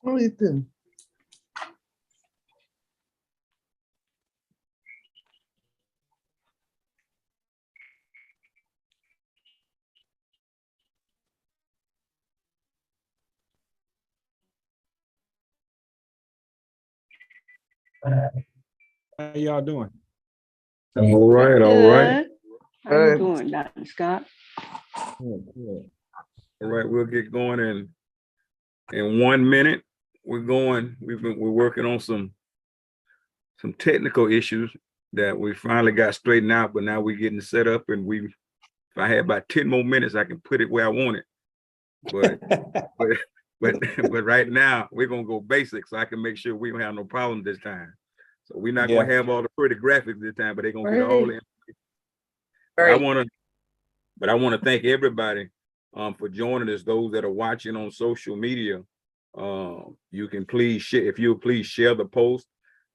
What are you doing? How y'all doing? All right, all right. Good. How you doing, Dr. Scott? Good, good. All right, we'll get going in 1 minute. We're working on some technical issues that we finally got straightened out, but now we're getting set up, and if I had about 10 more minutes, I can put it where I want it. But right now we're gonna go basic so I can make sure we don't have no problem this time. So we're not gonna have all the pretty graphics this time, but they're gonna get all in. I want to thank everybody for joining us. Those that are watching on social media, you can please share. If you'll please share the post.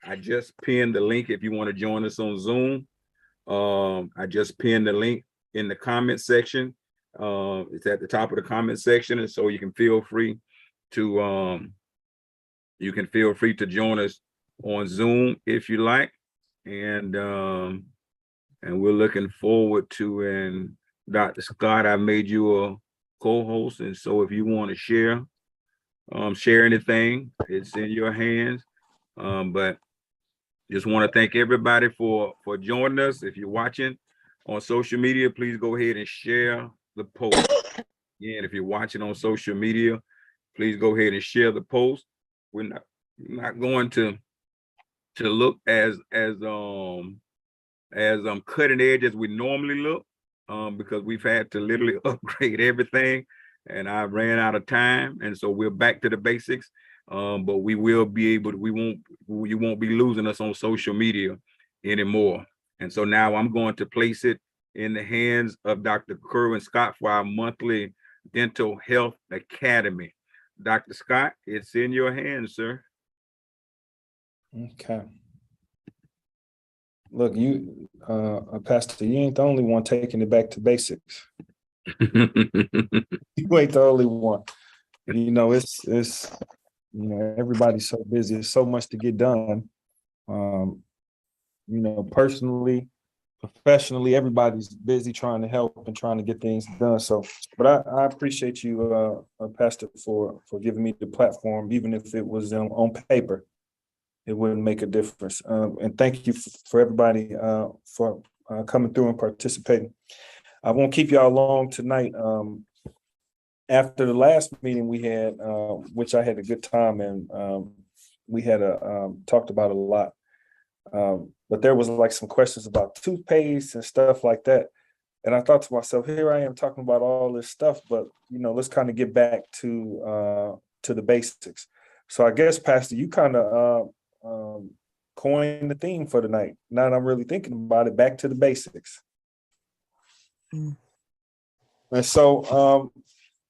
I just pinned the link if you want to join us on Zoom. I just pinned the link in the comment section. It's at the top of the comment section, and so you can feel free to join us on Zoom if you like. And we're looking forward to, and Dr. Scott, I made you a co-host, and so if you want to share anything, it's in your hands. But just want to thank everybody for joining us. If you're watching on social media, please go ahead and share the post. Again, if you're watching on social media, please go ahead and share the post. We're not going to look as cutting edge as we normally look, because we've had to literally upgrade everything, and I ran out of time, and so we're back to the basics. But we will be able to, you won't be losing us on social media anymore. And so now I'm going to place it in the hands of Dr. Kerwin Scott for our monthly Dental Health Academy. Dr. Scott, it's in your hands, sir. Okay. Look, you, Pastor, you ain't the only one taking it back to basics. You ain't the only one. You know, it's everybody's so busy. There's so much to get done. Personally, professionally, everybody's busy trying to help and trying to get things done. So, but I appreciate you, Pastor, for giving me the platform, even if it was on paper. It wouldn't make a difference. And thank you for everybody for coming through and participating. I won't keep y'all long tonight. After the last meeting we had, which I had a good time, and we had talked about a lot. But there was like some questions about toothpaste and stuff like that. And I thought to myself, here I am talking about all this stuff, but let's kind of get back to the basics. So I guess, Pastor, you kind of coined the theme for tonight. Now that I'm really thinking about it, back to the basics. Mm. And so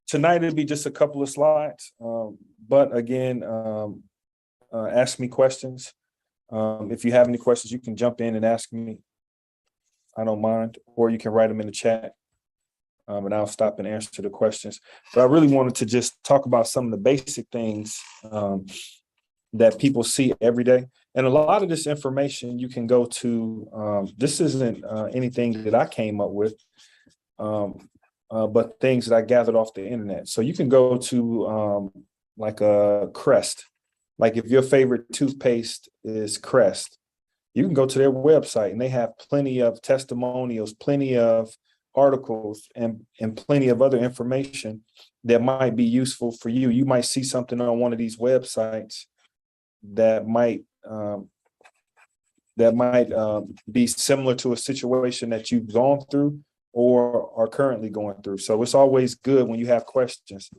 tonight it'll be just a couple of slides. But again, ask me questions. If you have any questions, you can jump in and ask me. I don't mind, or you can write them in the chat, and I'll stop and answer the questions. But I really wanted to just talk about some of the basic things that people see every day. And a lot of this information you can go to, this isn't anything that I came up with, but things that I gathered off the internet. So you can go to like a Crest. Like if your favorite toothpaste is Crest, you can go to their website and they have plenty of testimonials, plenty of articles, and plenty of other information that might be useful for you. You might see something on one of these websites that might be similar to a situation that you've gone through or are currently going through. So it's always good when you have questions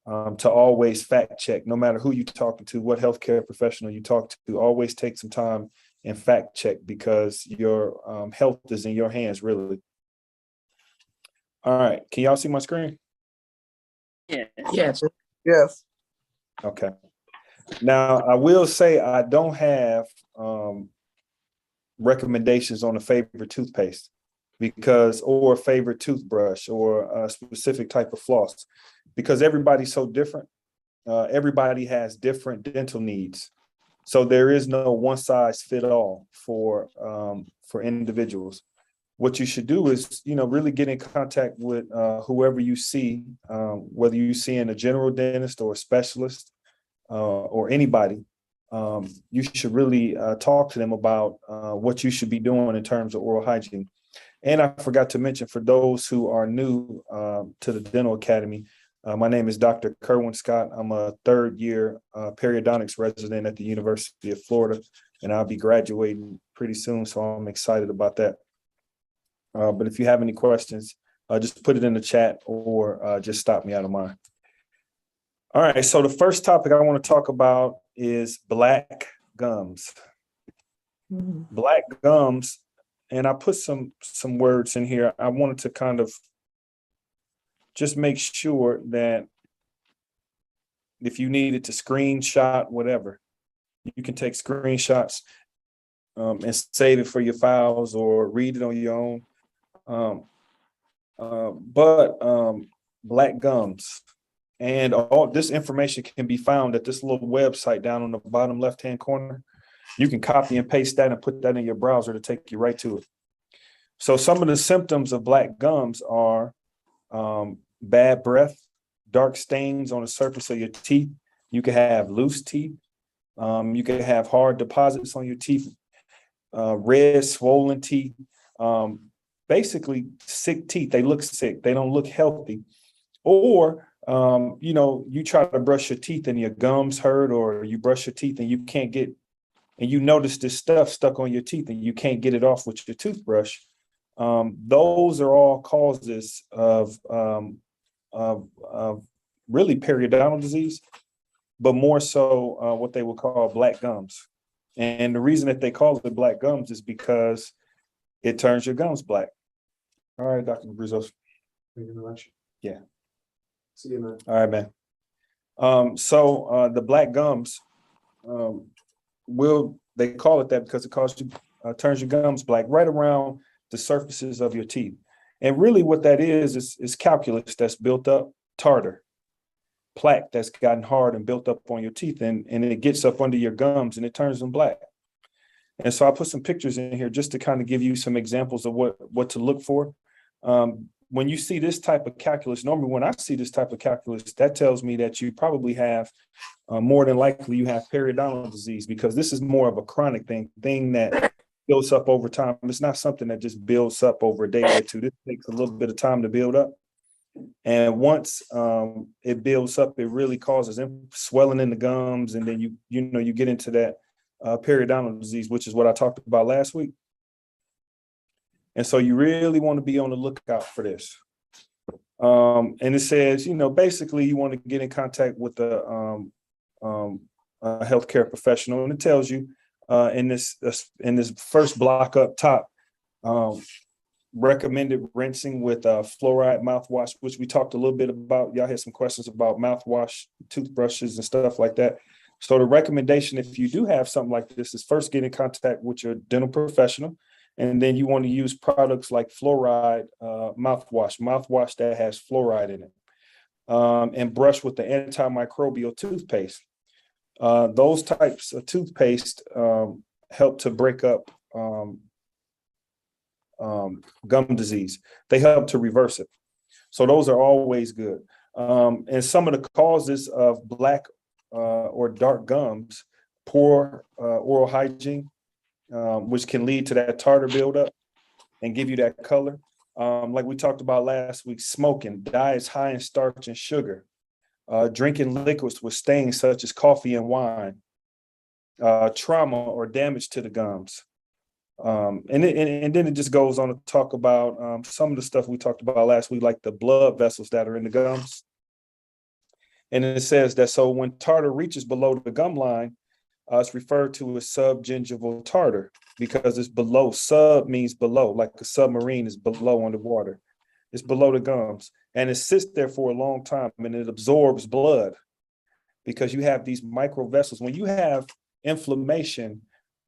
to always fact check, no matter who you're talking to, what healthcare professional you talk to. Always take some time and fact check, because your health is in your hands, really. All right, can y'all see my screen? Yes. Yes. Yes. Okay. Now, I will say I don't have recommendations on a favorite toothpaste or a favorite toothbrush or a specific type of floss, because everybody's so different. Everybody has different dental needs. So there is no one size fit all for individuals. What you should do is, really get in contact with whoever you see, whether you see in a general dentist or a specialist or anybody. You should really talk to them about what you should be doing in terms of oral hygiene. And I forgot to mention, for those who are new to the Dental Academy, my name is Dr. Kerwin Scott. I'm a third-year periodontics resident at the University of Florida, and I'll be graduating pretty soon, so I'm excited about that. But if you have any questions, just put it in the chat or just stop me out of mine. All right, so the first topic I want to talk about is black gums. Mm-hmm. Black gums, and I put some words in here. I wanted to kind of just make sure that if you needed to screenshot whatever, you can take screenshots and save it for your files or read it on your own. But black gums. And all this information can be found at this little website down on the bottom left-hand corner. You can copy and paste that and put that in your browser to take you right to it. So some of the symptoms of black gums are bad breath, dark stains on the surface of your teeth. You can have loose teeth. You can have hard deposits on your teeth, red, swollen teeth, basically sick teeth. They look sick. They don't look healthy. Or you try to brush your teeth and your gums hurt, or you brush your teeth and you can't get, and you notice this stuff stuck on your teeth and you can't get it off with your toothbrush. Those are all causes of really periodontal disease, but more so what they would call black gums. And the reason that they call it black gums is because it turns your gums black. All right, Dr. Brizos. Yeah. See you, man. All right, man. So the black gums, they call it that because it turns your gums black right around the surfaces of your teeth. And really what that is calculus that's built up, tartar, plaque that's gotten hard and built up on your teeth, and it gets up under your gums and it turns them black. And so I put some pictures in here just to kind of give you some examples of what to look for. When you see this type of calculus, normally when I see this type of calculus, that tells me that you probably have, more than likely you have periodontal disease, because this is more of a chronic thing that builds up over time. It's not something that just builds up over a day or two. This takes a little bit of time to build up. And once it builds up, it really causes swelling in the gums. And then you get into that periodontal disease, which is what I talked about last week. And so you really want to be on the lookout for this. And it says, you know, basically you want to get in contact with a healthcare professional, and it tells you in this first block up top, recommended rinsing with fluoride mouthwash, which we talked a little bit about. Y'all had some questions about mouthwash, toothbrushes, and stuff like that. So the recommendation, if you do have something like this, is first get in contact with your dental professional, and then you want to use products like fluoride mouthwash that has fluoride in it, and brush with the antimicrobial toothpaste. Those types of toothpaste help to break up gum disease. They help to reverse it. So those are always good. And some of the causes of black or dark gums, poor oral hygiene, which can lead to that tartar buildup and give you that color. Like we talked about last week, smoking, diets high in starch and sugar, drinking liquids with stains such as coffee and wine, trauma or damage to the gums. And then it just goes on to talk about some of the stuff we talked about last week, like the blood vessels that are in the gums. And it says that so when tartar reaches below the gum line, it's referred to as subgingival tartar because it's below. Sub means below, like a submarine is below underwater. It's below the gums, and it sits there for a long time, and it absorbs blood because you have these micro vessels. When you have inflammation,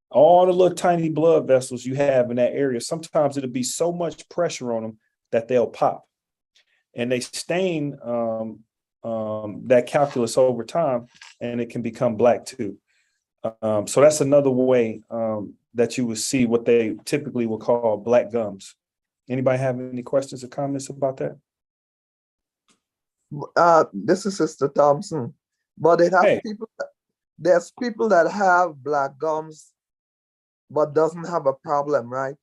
all the little tiny blood vessels you have in that area, sometimes it'll be so much pressure on them that they'll pop, and they stain that calculus over time, and it can become black too. So that's another way that you would see what they typically will call black gums. Anybody have any questions or comments about that? This is Sister Thompson, but it has Hey. there's people that have black gums, but doesn't have a problem, right?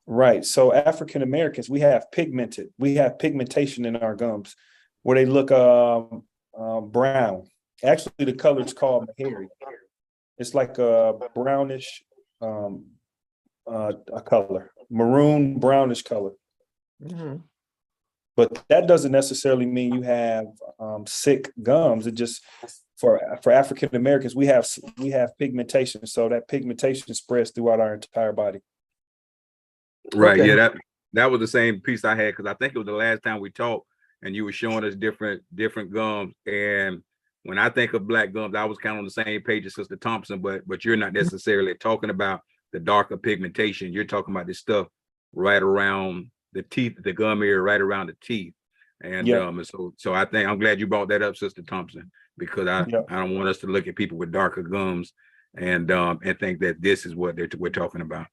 Right. So African Americans, we have pigmentation in our gums where they look brown. Actually, the color is called mahari. It's like a brownish a color, maroon brownish color. Mm-hmm. But that doesn't necessarily mean you have sick gums. It just for African Americans, we have pigmentation, so that pigmentation spreads throughout our entire body. Right. Okay. Yeah, that was the same piece I had, because I think it was the last time we talked and you were showing us different gums. And when I think of black gums, I was kind of on the same page as Sister Thompson, but you're not necessarily talking about the darker pigmentation. You're talking about this stuff right around the teeth, the gum area, right around the teeth. And and so I think I'm glad you brought that up, Sister Thompson, because I don't want us to look at people with darker gums and think that this is what we're talking about.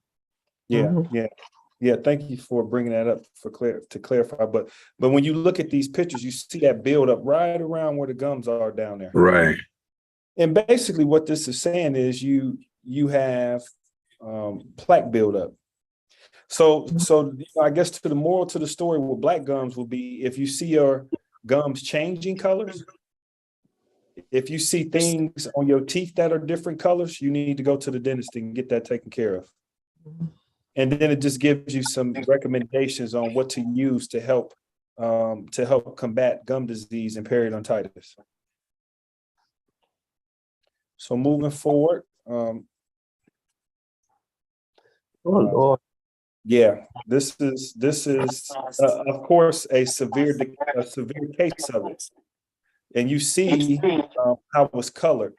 Yeah. Thank you for bringing that up to clarify. But when you look at these pictures, you see that build up right around where the gums are down there. Right. And basically, what this is saying is you have plaque buildup. So I guess the moral to the story with black gums will be, if you see your gums changing colors, if you see things on your teeth that are different colors, you need to go to the dentist and get that taken care of. And then it just gives you some recommendations on what to use to help combat gum disease and periodontitis. So moving forward, Oh Lord. yeah, this is of course a severe case of it, and you see how it was colored.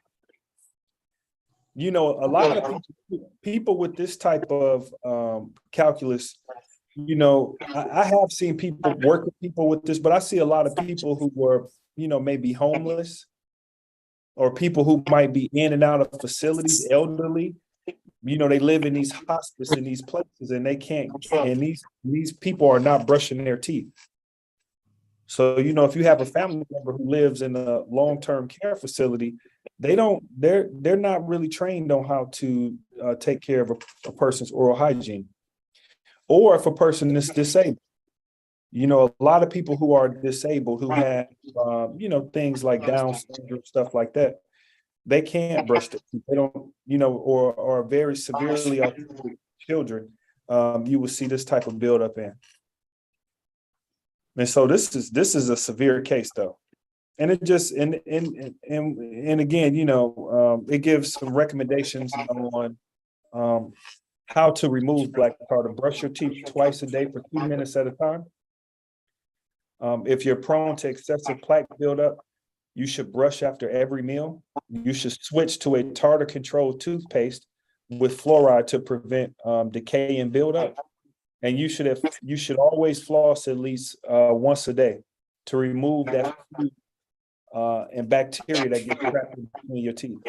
You know, a lot of people with this type of calculus, you know, I have seen people work with people with this, but I see a lot of people who were, you know, maybe homeless, or people who might be in and out of facilities, elderly. You know, they live in these hospice in these places, and they can't, and these people are not brushing their teeth. So, you know, if you have a family member who lives in a long-term care facility, they're not really trained on how to take care of a person's oral hygiene. Or if a person is disabled, you know, a lot of people who are disabled, who have, you know, things like Down syndrome, stuff like that, they can't brush their teeth. They don't, or very severely autistic children, you will see this type of buildup in. And so this is a severe case though. And it just, and again, it gives some recommendations on how to remove black tartar. Brush your teeth twice a day for 2 minutes at a time. If you're prone to excessive plaque buildup, you should brush after every meal. You should switch to a tartar-controlled toothpaste with fluoride to prevent decay and buildup. And you should always floss at least once a day to remove that food and bacteria that get trapped in between your teeth.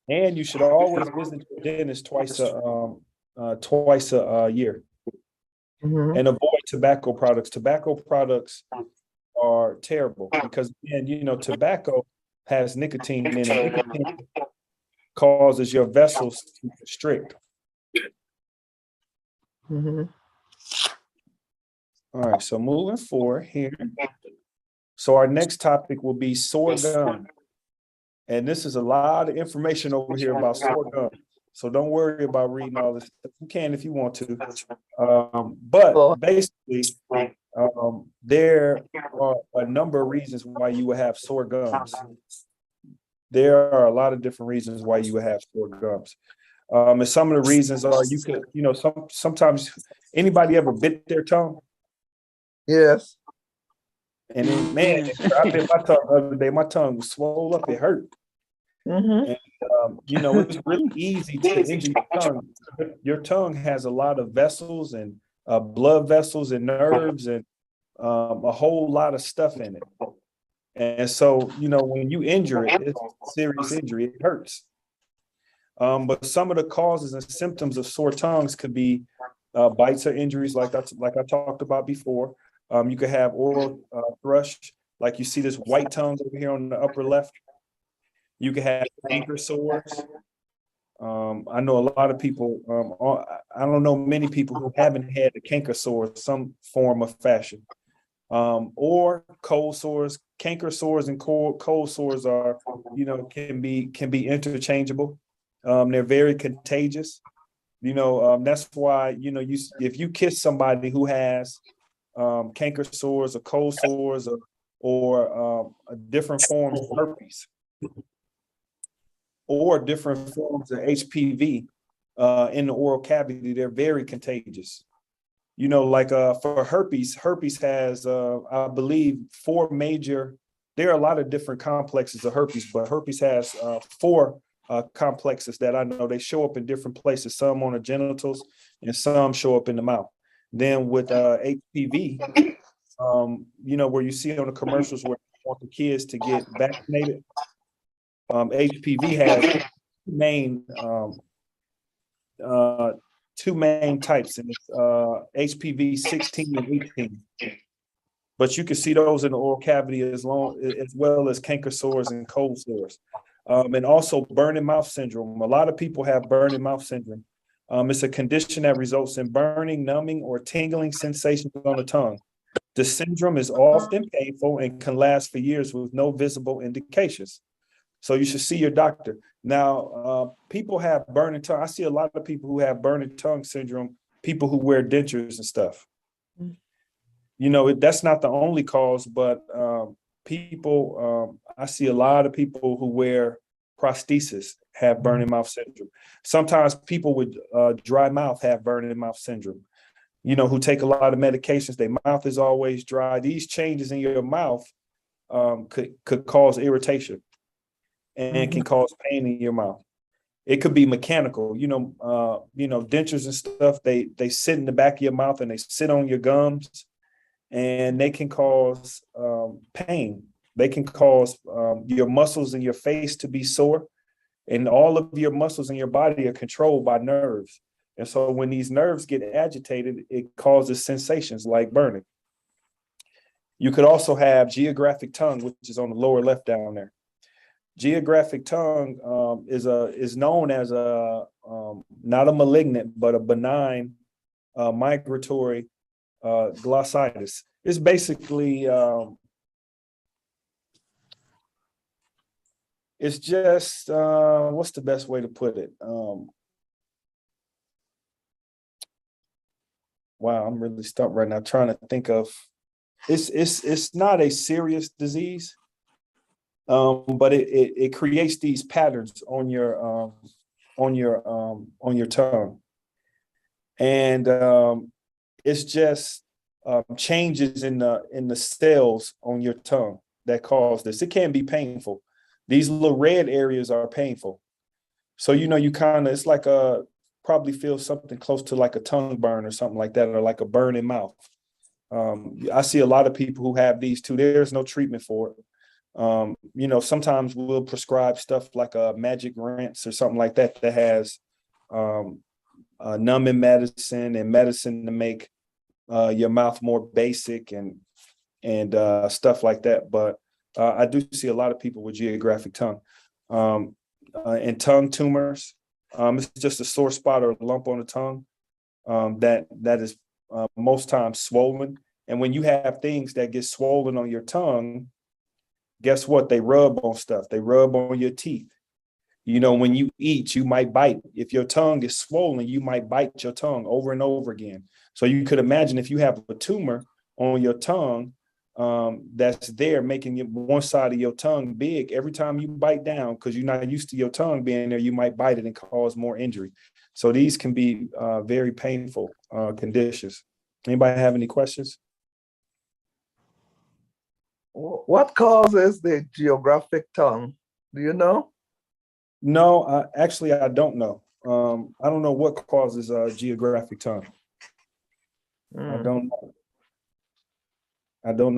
And you should always visit your dentist twice a year. Mhm. And avoid tobacco products. Tobacco products are terrible because, again, tobacco has nicotine in it. Nicotine causes your vessels to constrict. Mhm. All right, so moving forward here. So our next topic will be sore gum. And this is a lot of information over here about sore gum. So don't worry about reading all this. You can if you want to. But basically, there are a number of reasons why you would have sore gums. There are a lot of different reasons why you would have sore gums. And some of the reasons are you could, sometimes anybody ever bit their tongue? Yes. And then, man, I bit my tongue the other day. My tongue was swole up. It hurt. Mhm. And, it's really easy to injure your tongue. Your tongue has a lot of vessels and blood vessels and nerves and a whole lot of stuff in it. And so, when you injure it, it's a serious injury. It hurts. But some of the causes and symptoms of sore tongues could be bites or injuries, like I talked about before. You could have oral thrush, like you see this white tongue over here on the upper left. You could have canker sores. I know a lot of people, I don't know many people who haven't had a canker sore, some form of fashion. Or cold sores. Canker sores and cold sores are, can be interchangeable. They're very contagious. That's why, if you kiss somebody who has canker sores or cold sores or different forms of herpes or different forms of HPV in the oral cavity, they're very contagious. For herpes has, I believe, there are a lot of different complexes of herpes, but herpes has 4 complexes that I know. They show up in different places, some on the genitals and some show up in the mouth. Then with HPV, where you see on the commercials where you want the kids to get vaccinated, HPV has two main types, and it's HPV 16 and 18. But you can see those in the oral cavity as well as canker sores and cold sores. And also burning mouth syndrome. A lot of people have burning mouth syndrome. It's a condition that results in burning, numbing, or tingling sensations on the tongue. The syndrome is often painful and can last for years with no visible indications. So you should see your doctor. Now, people have burning tongue. I see a lot of people who have burning tongue syndrome, people who wear dentures and stuff. That's not the only cause, but I see a lot of people who wear prosthesis have burning mouth syndrome. Sometimes people with dry mouth have burning mouth syndrome, who take a lot of medications. Their mouth is always dry. These changes in your mouth could cause irritation and can cause pain in your mouth. It could be mechanical, dentures and stuff. They sit in the back of your mouth and they sit on your gums, and they can cause pain. They can cause your muscles in your face to be sore, and all of your muscles in your body are controlled by nerves. And so when these nerves get agitated, it causes sensations like burning. You could also have geographic tongue, which is on the lower left down there. Geographic tongue is known as not a malignant, but a benign migratory glossitis. It's basically It's just what's the best way to put it? Wow, I'm really stumped right now trying to think of. It's not a serious disease, but it creates these patterns on your tongue, and it's just changes in the cells on your tongue that cause this. It can be painful. These little red areas are painful. So you kind of, it's like probably feel something close to like a tongue burn or something like that, or like a burning mouth. I see a lot of people who have these too. There's no treatment for it. Sometimes we'll prescribe stuff like a magic rinse or something like that that has numbing medicine and medicine to make your mouth more basic and stuff like that. But I do see a lot of people with geographic tongue and tongue tumors. It's just a sore spot or a lump on the tongue that is most times swollen. And when you have things that get swollen on your tongue, guess what? They rub on stuff. They rub on your teeth. When you eat, you might bite. If your tongue is swollen, you might bite your tongue over and over again. So you could imagine if you have a tumor on your tongue that's there making one side of your tongue big, every time you bite down, because you're not used to your tongue being there, you might bite it and cause more injury. So these can be very painful conditions. Anybody have any questions? What causes the geographic tongue? Do you know? No, actually, I don't know. I don't know what causes geographic tongue. I don't know. I don't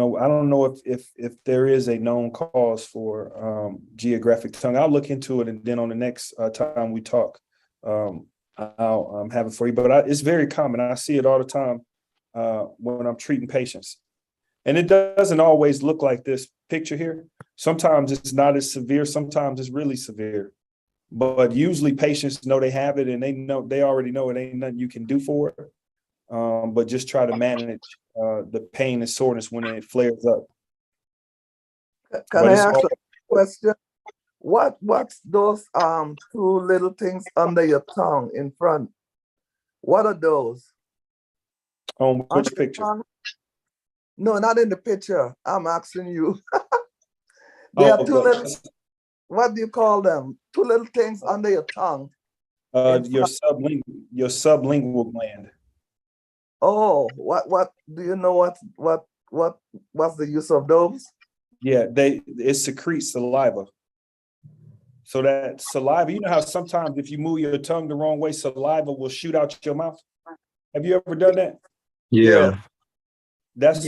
know if there is a known cause for geographic tongue. I'll look into it, and then on the next time we talk, I'll have it for you. But it's very common. I see it all the time when I'm treating patients. And it doesn't always look like this picture here. Sometimes it's not as severe. Sometimes it's really severe. But usually patients know they have it, and they already know it ain't nothing you can do for it. But just try to manage the pain and soreness when it flares up. Can I ask a question? What's those two little things under your tongue in front? What are those? On which picture? No, not in the picture. I'm asking you. There are two little, what do you call them? Two little things under your tongue. Your sublingual gland. Oh, what do you know what's the use of those? Yeah, it secretes saliva. So that saliva, you know how sometimes if you move your tongue the wrong way, saliva will shoot out your mouth. Have you ever done that? Yeah. Those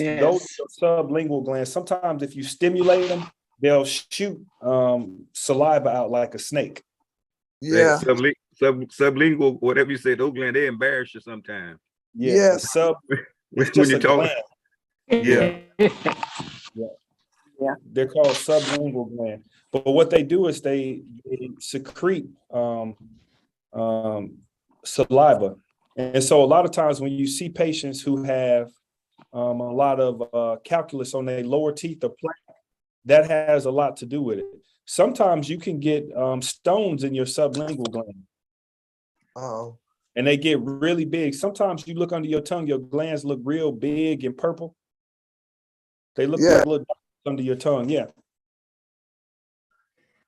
sublingual glands. Sometimes if you stimulate them, they'll shoot saliva out like a snake. Yeah. Sublingual, whatever you say, those glands, they embarrass you sometimes. Yeah. It's just a gland. Yeah. Yeah. They're called sublingual gland. But what they do is they secrete saliva. And so a lot of times when you see patients who have a lot of calculus on their lower teeth or plaque, that has a lot to do with it. Sometimes you can get stones in your sublingual gland. Oh. And they get really big. Sometimes you look under your tongue, your glands look real big and purple. They look like little dots under your tongue, yeah.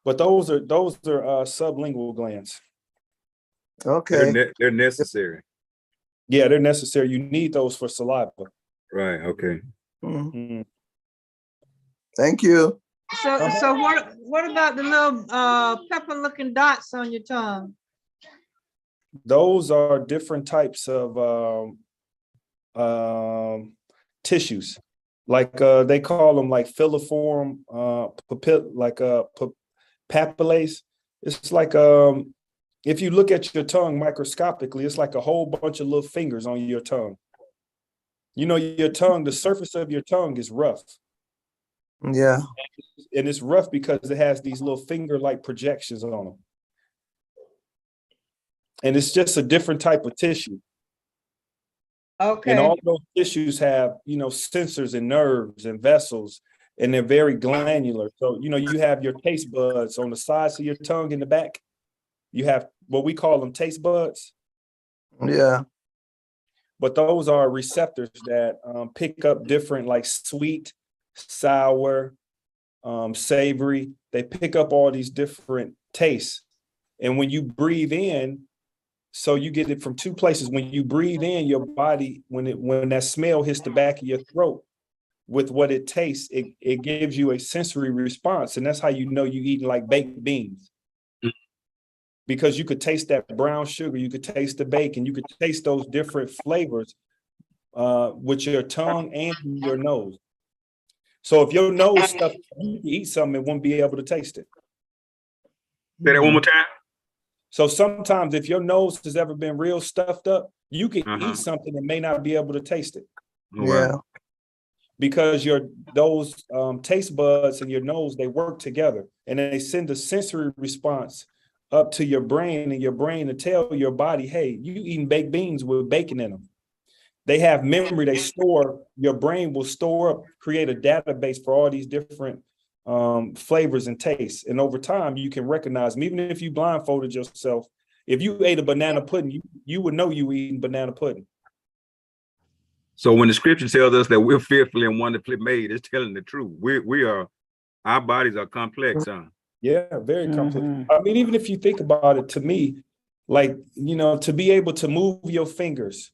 But those are sublingual glands. Okay. They're necessary. Yeah, they're necessary. You need those for saliva. Right. Okay. Mm-hmm. Thank you. So what about the little pepper-looking dots on your tongue? Those are different types of tissues. Like they call them like filiform papillae. It's like if you look at your tongue microscopically, it's like a whole bunch of little fingers on your tongue. Your tongue, the surface of your tongue is rough. Yeah. And it's rough because it has these little finger-like projections on them. And it's just a different type of tissue. Okay. And all those tissues have, sensors and nerves and vessels and they're very glandular. So, you know, you have your taste buds on the sides of your tongue in the back. You have what we call them taste buds. Yeah. But those are receptors that pick up different, like sweet, sour, savory. They pick up all these different tastes. And when you breathe in, so you get it from two places. When you breathe in, your body, when that smell hits the back of your throat with what it tastes, it gives you a sensory response. And that's how you know you eating like baked beans. Because you could taste that brown sugar, you could taste the bacon, you could taste those different flavors with your tongue and your nose. So if your nose stuff, you can eat something and won't be able to taste it. Say that one more time. So sometimes if your nose has ever been real stuffed up, you can eat something and may not be able to taste it. Yeah. Because those taste buds and your nose, they work together and they send a sensory response up to your brain, and your brain to tell your body, hey, you eating baked beans with bacon in them. They have memory, they store, your brain will store up, create a database for all these different flavors and tastes. And over time, you can recognize them. Even if you blindfolded yourself, if you ate a banana pudding, you would know you were eating banana pudding. So when the scripture tells us that we're fearfully and wonderfully made, it's telling the truth. Our bodies are complex, huh? Yeah, very complex. I mean, even if you think about it, to me, like, you know, to be able to move your fingers,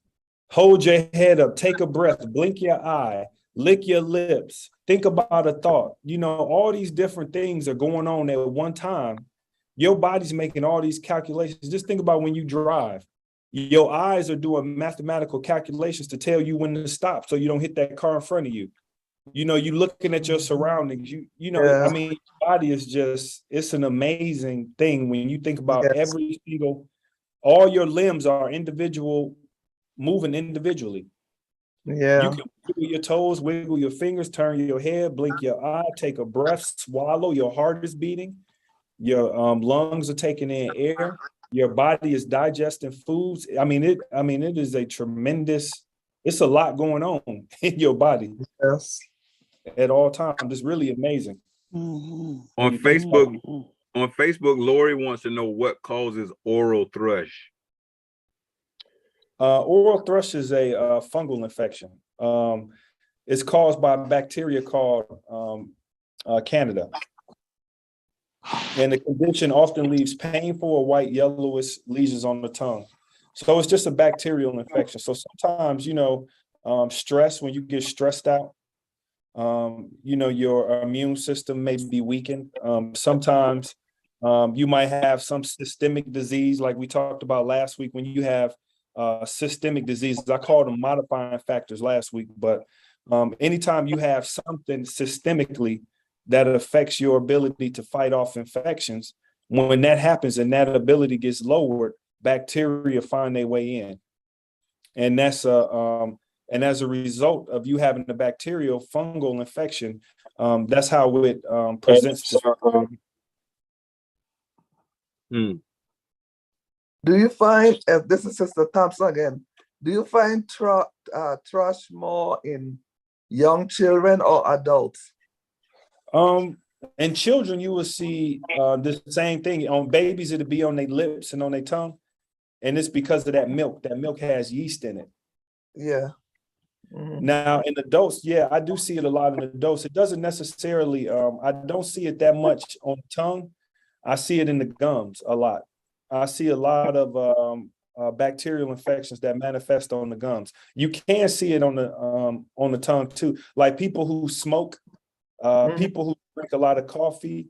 hold your head up, take a breath, blink your eye, lick your lips, think about a thought, you know, all these different things are going on at one time. Your body's making all these calculations. Just think about when you drive. Your eyes are doing mathematical calculations to tell you when to stop so you don't hit that car in front of you. You know, you looking at your surroundings, you know, I mean, your body is just, it's an amazing thing when you think about every single, all your limbs are moving individually. Yeah. You can wiggle your toes, wiggle your fingers, turn your head, blink your eye, take a breath, swallow, your heart is beating, your lungs are taking in air, your body is digesting foods. I mean, it is a tremendous, it's a lot going on in your body. Yes. At all times. It's really amazing. On Facebook, Lori wants to know what causes oral thrush. Oral thrush is a fungal infection. It's caused by a bacteria called Candida. And the condition often leaves painful or white yellowish lesions on the tongue. So it's just a bacterial infection. So sometimes, you know, stress, when you get stressed out, you know, your immune system may be weakened. Sometimes you might have some systemic disease, like we talked about last week. When you have systemic diseases, I called them modifying factors last week, but anytime you have something systemically that affects your ability to fight off infections, when that happens and that ability gets lowered, bacteria find their way in. And that's and as a result of you having a bacterial fungal infection, that's how it presents. Do you find, if this is Sister Thompson again, do you find thrush more in young children or adults? In children, you will see the same thing. On babies, it'll be on their lips and on their tongue. And it's because of that milk. That milk has yeast in it. Yeah. Now, in adults, yeah, I do see it a lot in adults. It doesn't necessarily, I don't see it that much on the tongue. I see it in the gums a lot. I see a lot of bacterial infections that manifest on the gums. You can see it on the tongue too. Like people who smoke, people who drink a lot of coffee,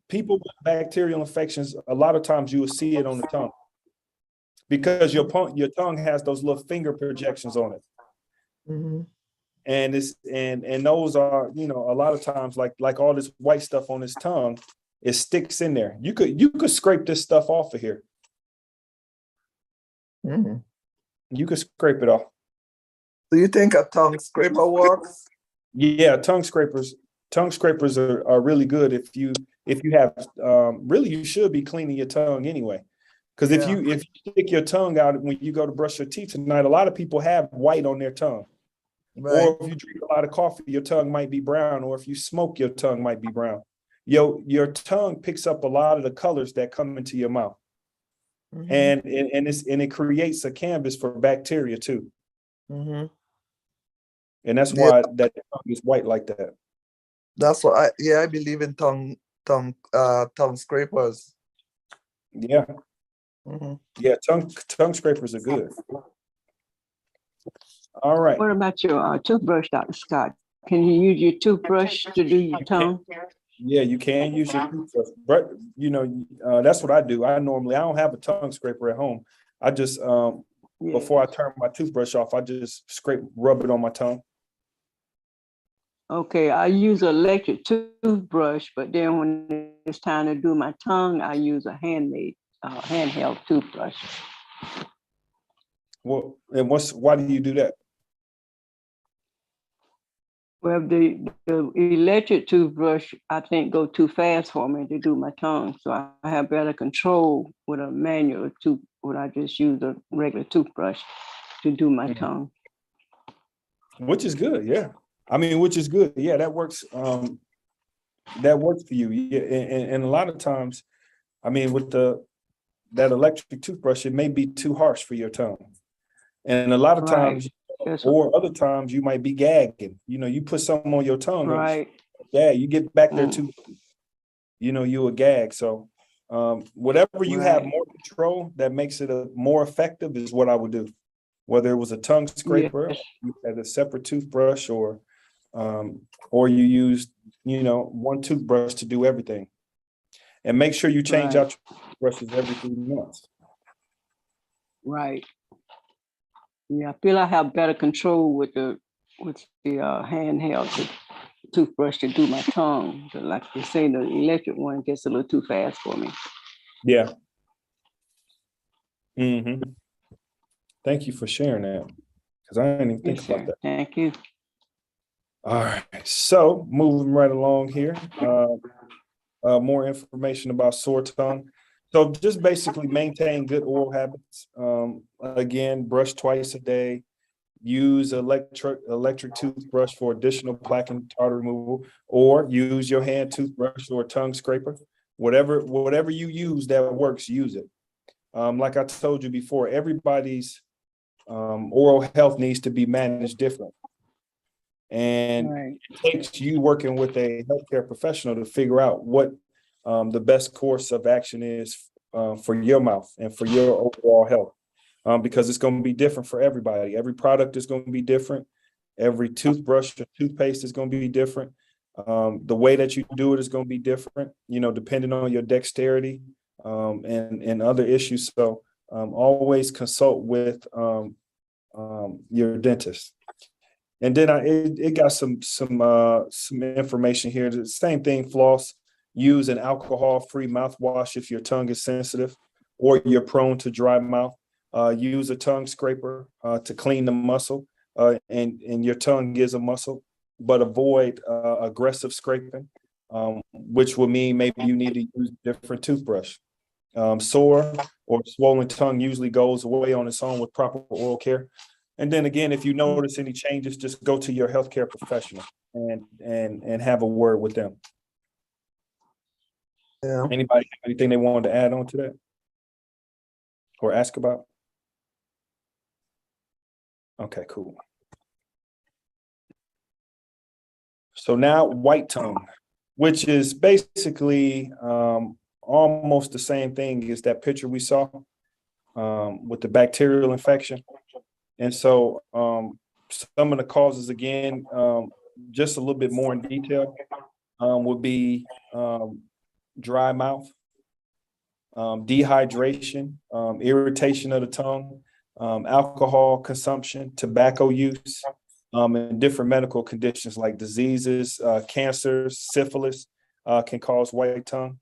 people with bacterial infections, a lot of times you will see it on the tongue because your tongue has those little finger projections on it. And it's and those are, you know, a lot of times like all this white stuff on his tongue, it sticks in there. You could scrape this stuff off of here. You could scrape it off. Do you think a tongue scraper works? Yeah, tongue scrapers are really good if you have really you should be cleaning your tongue anyway. Because if you stick your tongue out when you go to brush your teeth tonight, a lot of people have white on their tongue. Right. Or if you drink a lot of coffee, your tongue might be brown. Or if you smoke, your tongue might be brown. Your tongue picks up a lot of the colors that come into your mouth. Mhm. And it creates a canvas for bacteria too. Mhm. And that's Yeah, why that tongue is white like that. that's what I believe in tongue scrapers. Yeah. Mhm. Yeah, tongue scrapers are good. All right. What about your toothbrush, Dr. Scott? Can you use your toothbrush to do your tongue? Yeah, you can use your toothbrush, but that's what I do. I don't have a tongue scraper at home. I just before I turn my toothbrush off, I just rub it on my tongue. Okay, I use an electric toothbrush, but then when it's time to do my tongue, I use a handheld toothbrush. Well, and why do you do that? Well, the electric toothbrush, I think, go too fast for me to do my tongue. So I have better control with a manual when I just use a regular toothbrush to do my tongue. Which is good, yeah. I mean, which is good. Yeah, that works. That works for you. Yeah, and a lot of times, I mean, with that electric toothbrush, it may be too harsh for your tongue. And a lot of times, or other times, you might be gagging. You put something on your tongue, Right. Yeah, you get back there too. You a gag. So, whatever you have more control that makes it more effective is what I would do. Whether it was a tongue scraper, you had a separate toothbrush, or you used, one toothbrush to do everything. And make sure you change out your brushes every 3 months. Right. Yeah, I feel I have better control with the handheld toothbrush to do my tongue. But like you say, the electric one gets a little too fast for me. Yeah. Mm-hmm. Thank you for sharing that, because I didn't even think about that. Thank you. All right. So moving right along here, more information about sore tongue. So just basically maintain good oral habits. Again, brush twice a day. Use electric toothbrush for additional plaque and tartar removal, or use your hand toothbrush or tongue scraper. Whatever you use that works, use it. Like I told you before, everybody's oral health needs to be managed different. And it takes you working with a healthcare professional to figure out what the best course of action is for your mouth and for your overall health. Because it's going to be different for everybody. Every product is going to be different. Every toothbrush or toothpaste is going to be different. The way that you do it is going to be different, depending on your dexterity and other issues. So always consult with your dentist. And then it got some information here. The same thing, floss. Use an alcohol-free mouthwash if your tongue is sensitive or you're prone to dry mouth. Use a tongue scraper to clean the muscle, and your tongue is a muscle, but avoid aggressive scraping, which will mean maybe you need to use a different toothbrush. Sore or swollen tongue usually goes away on its own with proper oral care. And then again, if you notice any changes, just go to your healthcare professional and have a word with them. Yeah. Anybody have anything they wanted to add on to that or ask about? Okay, cool. So now white tongue, which is basically almost the same thing as that picture we saw with the bacterial infection. And so some of the causes, again, just a little bit more in detail, would be dry mouth, dehydration, irritation of the tongue, alcohol consumption, tobacco use, and different medical conditions like diseases, cancers, syphilis can cause white tongue.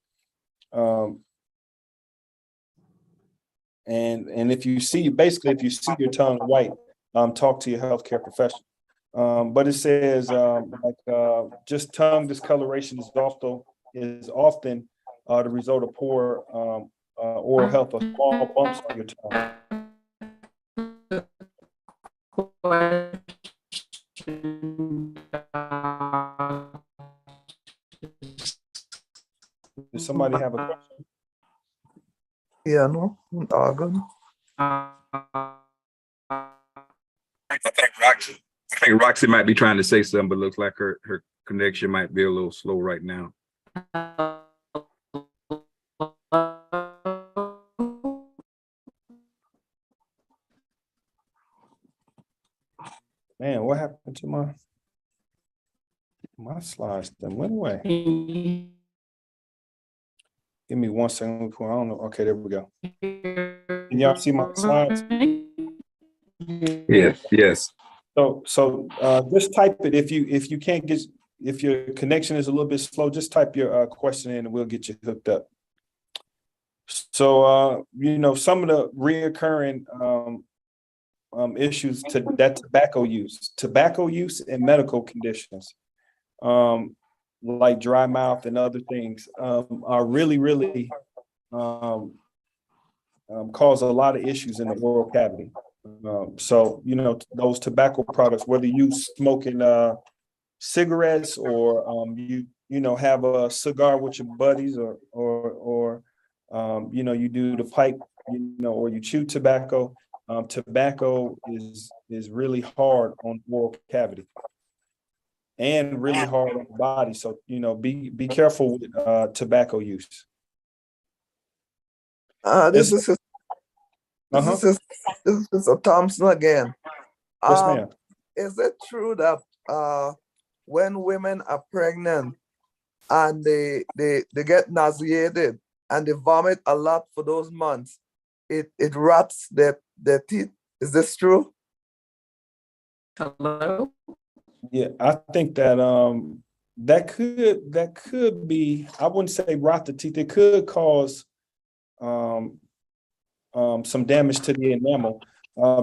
And if you see your tongue white, talk to your healthcare professional. But it says just tongue discoloration is often the result of poor oral health or small bumps on your tongue. somebody have a, Yeah, no, organ. I think Roxy might be trying to say something, but looks like her connection might be a little slow right now. man, what happened to my slides? Then went away. Give me 1 second. I don't know. Okay, there we go. Can y'all see my slides? Yes. So just type it if you can't get, if your connection is a little bit slow, just type your question in and we'll get you hooked up. So you know, some of the reoccurring issues to that tobacco use and medical conditions, like dry mouth and other things, are really cause a lot of issues in the oral cavity. So, you know, those tobacco products, whether you smoking cigarettes or you know, have a cigar with your buddies or you know, you do the pipe, you know, or you chew tobacco, tobacco is really hard on oral cavity and really hard on the body. So, you know, be careful with tobacco use. This is Mr. Thompson again. Yes, ma'am. Is it true that when women are pregnant and they get nauseated and they vomit a lot for those months, it rots their teeth? Is this true? Hello? Yeah, I think that that could be, I wouldn't say rot the teeth. It could cause some damage to the enamel,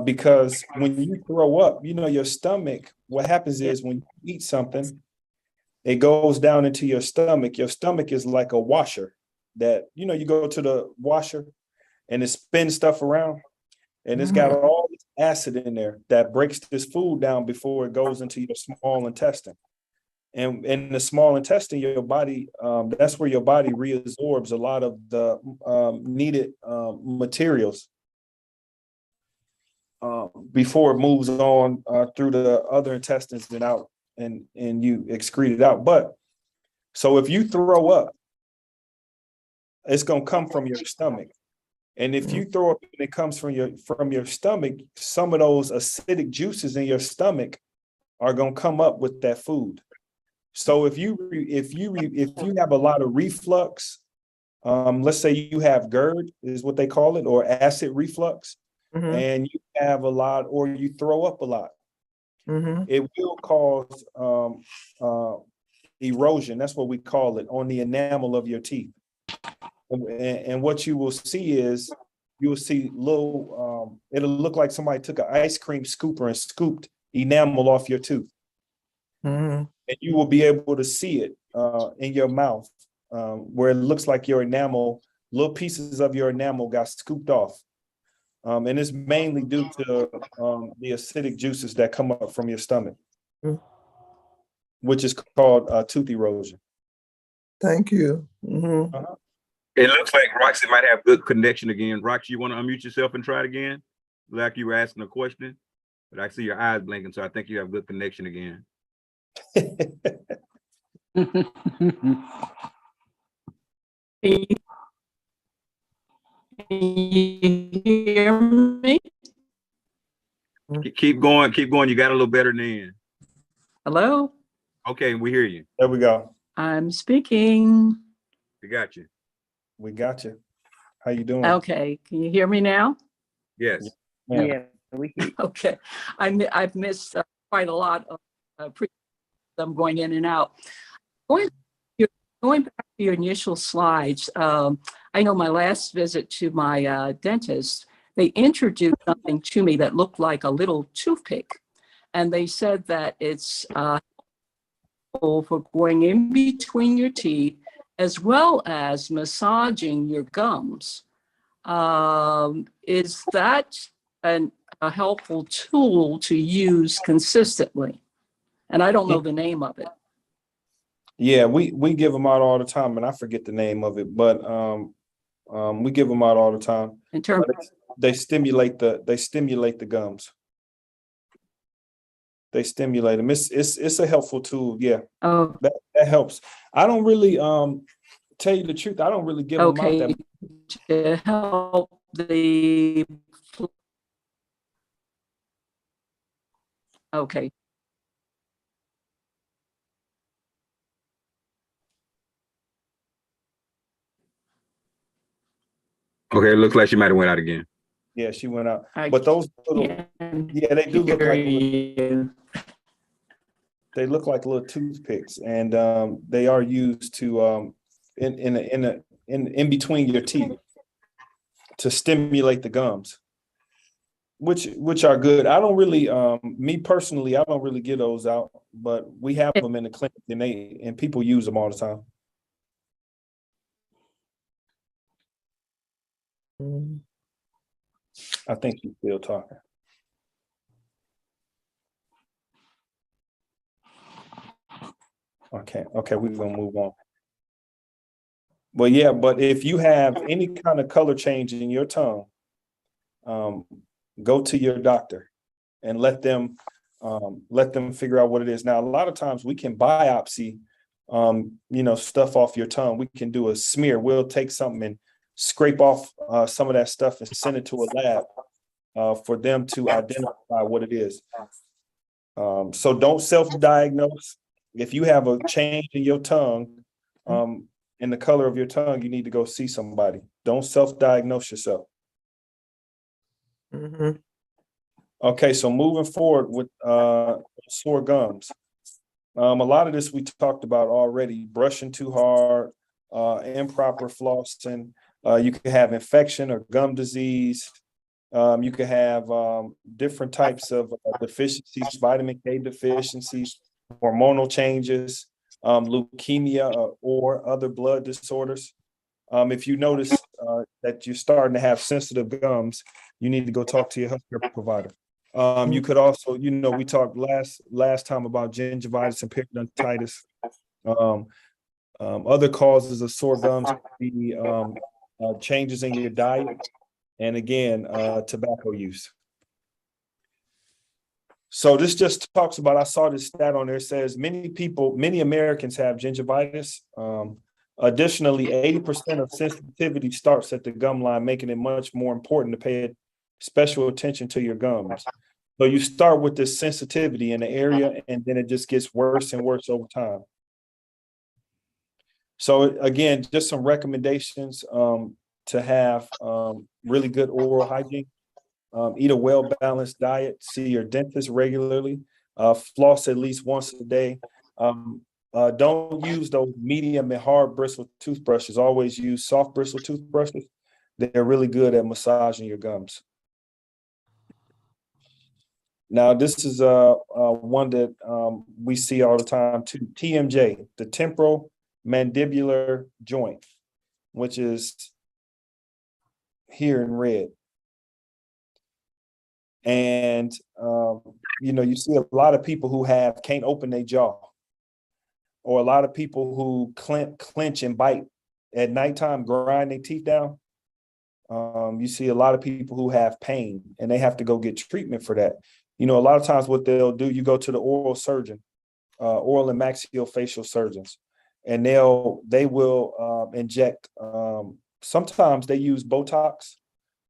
because when you throw up, you know, your stomach, what happens is when you eat something, it goes down into your stomach. Your stomach is like a washer that, you know, you go to the washer and it spins stuff around, and it's got all this acid in there that breaks this food down before it goes into your small intestine. And in the small intestine, your body, that's where your body reabsorbs a lot of the needed materials before it moves on through the other intestines and out, and you excrete it out. But so if you throw up, it's gonna come from your stomach. And if you throw up and it comes from your stomach, some of those acidic juices in your stomach are gonna come up with that food. So if you have a lot of reflux, let's say you have GERD is what they call it, or acid reflux, and you have a lot, or you throw up a lot, it will cause erosion. That's what we call it, on the enamel of your teeth. And what you will see is, you will see little, it'll look like somebody took an ice cream scooper and scooped enamel off your tooth. And you will be able to see it in your mouth, where it looks like your enamel, little pieces of your enamel got scooped off. And it's mainly due to the acidic juices that come up from your stomach, which is called tooth erosion. Thank you. It looks like Roxy might have good connection again. Roxy, you want to unmute yourself and try it again? Like you were asking a question, but I see your eyes blinking, so I think you have good connection again. Can you hear me? Keep going. You got a little better than. Hello? Okay, we hear you. There we go. I'm speaking. We got you. We got you. How you doing? Okay, can you hear me now? Yes. Yeah. We hear. Okay, I've missed quite a lot of I'm going in and out. Going back to your initial slides, I know my last visit to my dentist, they introduced something to me that looked like a little toothpick. And they said that it's for going in between your teeth, as well as massaging your gums. Is that a helpful tool to use consistently? And I don't know the name of it. Yeah, we give them out all the time, and I forget the name of it, but we give them out all the time. in terms, They stimulate the gums. They stimulate them. It's a helpful tool. Yeah, of, that helps. I don't really tell you the truth. I don't really give them out that okay, to help the, okay. Okay, it looks like she might have went out again. Yeah, she went out. I But those little, can't yeah, they do look hear like little, you. they look like little toothpicks, and they are used to in between your teeth to stimulate the gums, which are good. I don't really, me personally, I don't really get those out, but we have them in the clinic, and people use them all the time. I think she's still talking. Okay, we're gonna move on. But yeah, but if you have any kind of color change in your tongue, go to your doctor and let them figure out what it is. Now, a lot of times we can biopsy, stuff off your tongue. We can do a smear. We'll take something and scrape off some of that stuff and send it to a lab for them to identify what it is. So don't self-diagnose. If you have a change in your tongue, in the color of your tongue, you need to go see somebody. Don't self-diagnose yourself. Mm-hmm. Okay, so moving forward with sore gums. A lot of this we talked about already. Brushing too hard, improper flossing. You can have infection or gum disease. You can have different types of deficiencies, vitamin K deficiencies, hormonal changes, leukemia, or other blood disorders. If you notice that you're starting to have sensitive gums, you need to go talk to your healthcare provider. You could also, we talked last time about gingivitis and periodontitis. Other causes of sore gums could be changes in your diet, and again, tobacco use. So this just talks about, I saw this stat on there, says many Americans have gingivitis. Additionally, 80% of sensitivity starts at the gum line, making it much more important to pay special attention to your gums. So you start with this sensitivity in the area, and then it just gets worse and worse over time. So again, just some recommendations to have really good oral hygiene. Eat a well-balanced diet, see your dentist regularly, floss at least once a day. Don't use those medium and hard bristle toothbrushes. Always use soft bristle toothbrushes. They're really good at massaging your gums. Now, this is one that we see all the time too. TMJ, the temporal mandibular joint, which is here in red. And, you see a lot of people who can't open their jaw, or a lot of people who clench and bite at nighttime, grind their teeth down. You see a lot of people who have pain, and they have to go get treatment for that. A lot of times what they'll do, you go to the oral surgeon, oral and maxillofacial surgeons, and they will inject, sometimes they use Botox.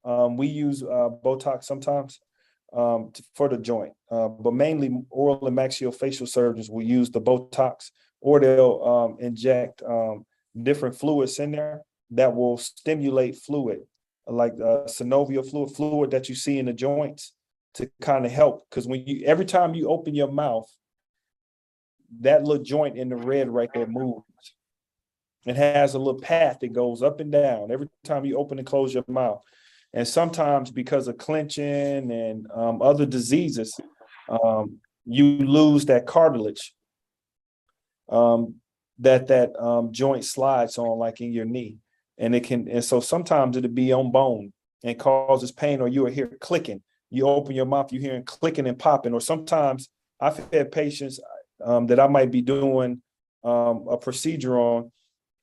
We use Botox sometimes for the joint, but mainly oral and maxillofacial surgeons will use the Botox, or they'll inject different fluids in there that will stimulate fluid, like synovial fluid that you see in the joints, to kind of help. Because every time you open your mouth, that little joint in the red right there moves. It has a little path that goes up and down every time you open and close your mouth. And sometimes because of clenching and other diseases, you lose that cartilage that joint slides on, like in your knee. And so sometimes it'll be on bone and causes pain, or you will hear clicking. You open your mouth, you hearing clicking and popping. Or sometimes I've had patients that I might be doing a procedure on,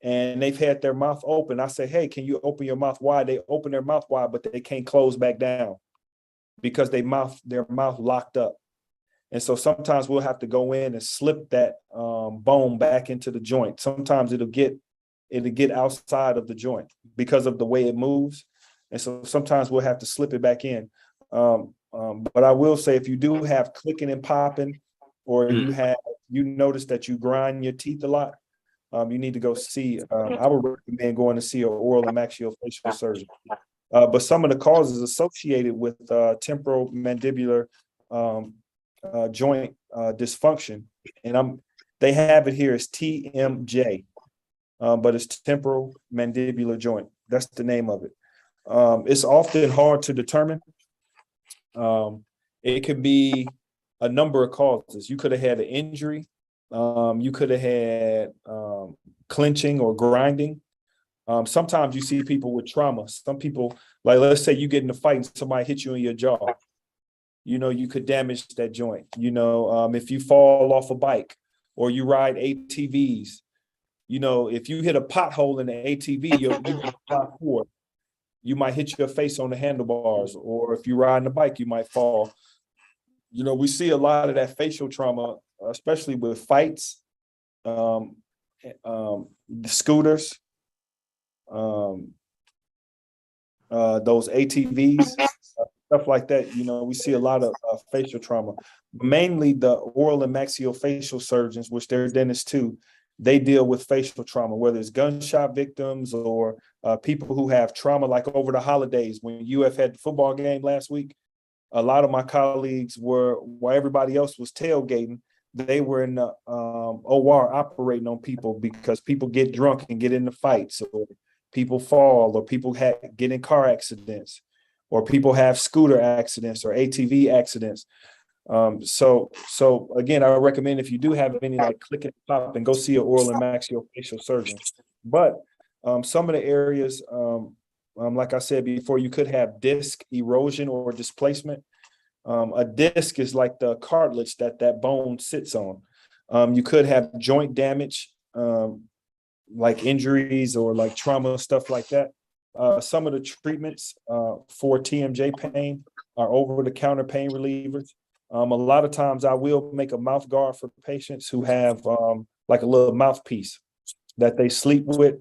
and they've had their mouth open. I say, hey, can you open your mouth wide? They open their mouth wide, but they can't close back down because their mouth locked up. And so sometimes we'll have to go in and slip that bone back into the joint. Sometimes it'll get outside of the joint because of the way it moves. And so sometimes we'll have to slip it back in. But I will say, if you do have clicking and popping, or you notice that you grind your teeth a lot, you need to go see, I would recommend going to see an oral and maxillofacial surgeon. But some of the causes associated with temporal mandibular joint dysfunction, and they have it here as TMJ, but it's temporal mandibular joint. That's the name of it. It's often hard to determine. It could be a number of causes. You could have had an injury. You could have had clenching or grinding. Sometimes you see people with trauma. Some people, like, let's say you get in a fight and somebody hits you in your jaw. You could damage that joint. If you fall off a bike or you ride ATVs, if you hit a pothole in the ATV, you fly forward. You might hit your face on the handlebars, or if you ride on a bike, you might fall. We see a lot of that facial trauma, especially with fights, the scooters, those ATVs, stuff like that. We see a lot of facial trauma. Mainly the oral and maxillofacial surgeons, which they're dentists too, they deal with facial trauma, whether it's gunshot victims or people who have trauma, like over the holidays when UF had the football game last week. A lot of my colleagues were, while everybody else was tailgating, they were in the OR operating on people because people get drunk and get into fights, or people fall, or people get in car accidents, or people have scooter accidents or ATV accidents. So again, I recommend, if you do have any like click and pop, and go see an oral and maxillofacial surgeon. But some of the areas, like I said before, you could have disc erosion or displacement. A disc is like the cartilage that bone sits on. You could have joint damage, like injuries or like trauma, stuff like that. Some of the treatments for TMJ pain are over-the-counter pain relievers. A lot of times I will make a mouth guard for patients who have like a little mouthpiece that they sleep with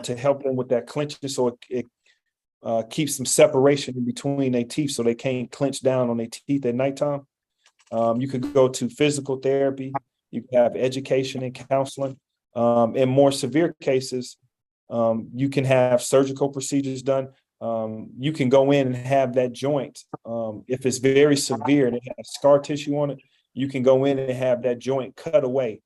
to help them with that clenching, so it keeps some separation in between their teeth so they can't clench down on their teeth at nighttime. You could go to physical therapy. You can have education and counseling. In more severe cases, you can have surgical procedures done. You can go in and have that joint. If it's very severe and it has scar tissue on it, you can go in and have that joint cut away.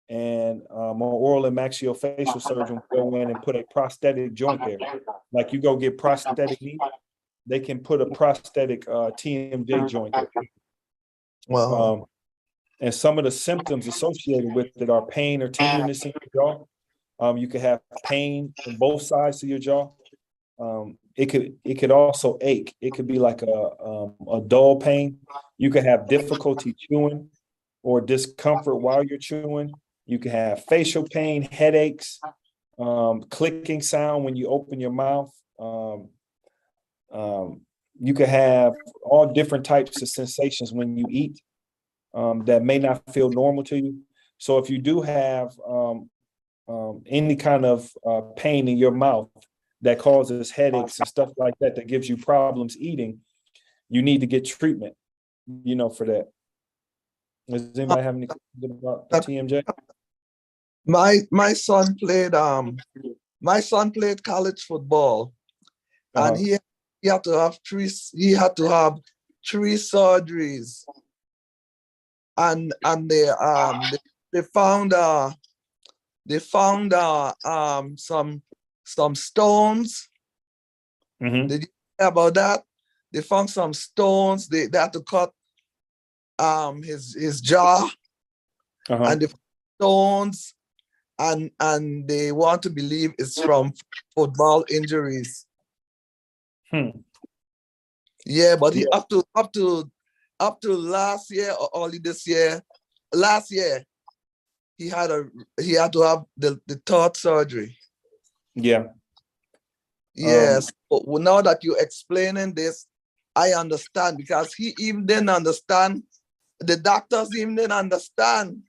And an oral and maxillofacial surgeon will go in and put a prosthetic joint there. Like you go get prosthetic knee, they can put a prosthetic TMJ joint there. Wow. And some of the symptoms associated with it are pain or tenderness in your jaw. You could have pain on both sides of your jaw. It could also ache. It could be like a dull pain. You could have difficulty chewing or discomfort while you're chewing. You can have facial pain, headaches, clicking sound when you open your mouth. You could have all different types of sensations when you eat that may not feel normal to you. So if you do have any kind of pain in your mouth that causes headaches and stuff like that, that gives you problems eating, you need to get treatment, for that. Does anybody have any questions about the TMJ? My son played college football, and he had to have three surgeries, and they found some stones. Mm-hmm. Did you hear about that? They found some stones. They had to cut his jaw, and the stones, and they want to believe it's from football injuries. Yeah, but he up to last year or early this year, last year, he had to have the third surgery. Yeah. Yes, but now that you're explaining this, I understand, because he even didn't understand. The doctors even didn't understand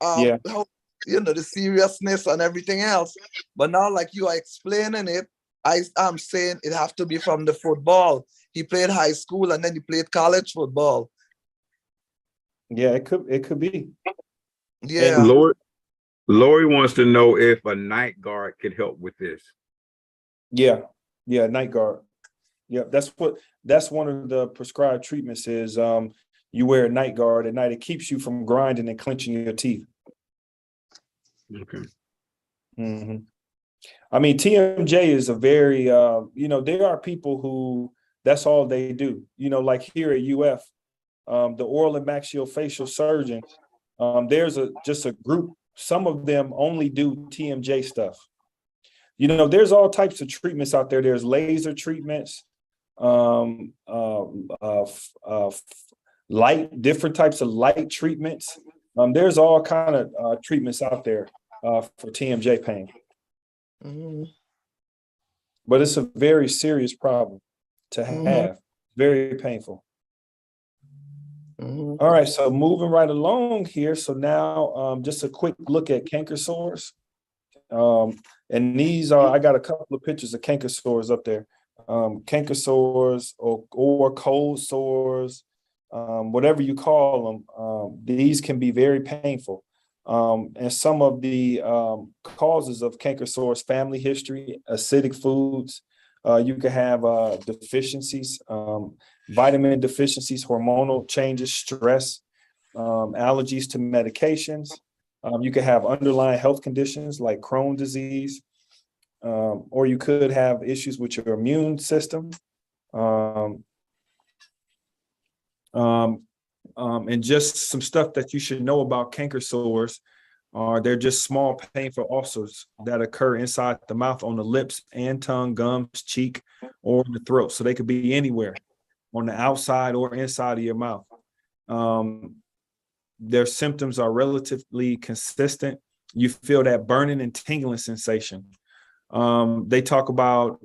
Yeah. how, the seriousness and everything else. But now, like you are explaining it, I'm saying it have to be from the football. He played high school and then he played college football. Yeah, it could be. Yeah. Lori wants to know if a night guard could help with this. Yeah, night guard. Yeah, that's one of the prescribed treatments is you wear a night guard at night. It keeps you from grinding and clenching your teeth. Okay. Mm-hmm. I mean, TMJ is a very there are people who that's all they do. Like here at UF, the oral and maxillofacial surgeons, there's just a group. Some of them only do TMJ stuff. There's all types of treatments out there. There's laser treatments, different types of light treatments. There's all kind of treatments out there for TMJ pain. Mm-hmm. But it's a very serious problem to have. Mm-hmm. Very painful. Mm-hmm. All right, so moving right along here. So now just a quick look at canker sores. And these are, I got a couple of pictures of canker sores up there. Canker sores or cold sores, whatever you call them, these can be very painful. And some of the causes of canker sores: family history, acidic foods. You can have deficiencies, vitamin deficiencies, hormonal changes, stress, allergies to medications. You could have underlying health conditions like Crohn's disease, or you could have issues with your immune system. And just some stuff that you should know about canker sores are they're just small painful ulcers that occur inside the mouth, on the lips and tongue, gums, cheek, or in the throat. So they could be anywhere on the outside or inside of your mouth. Their symptoms are relatively consistent. You feel that burning and tingling sensation. They talk about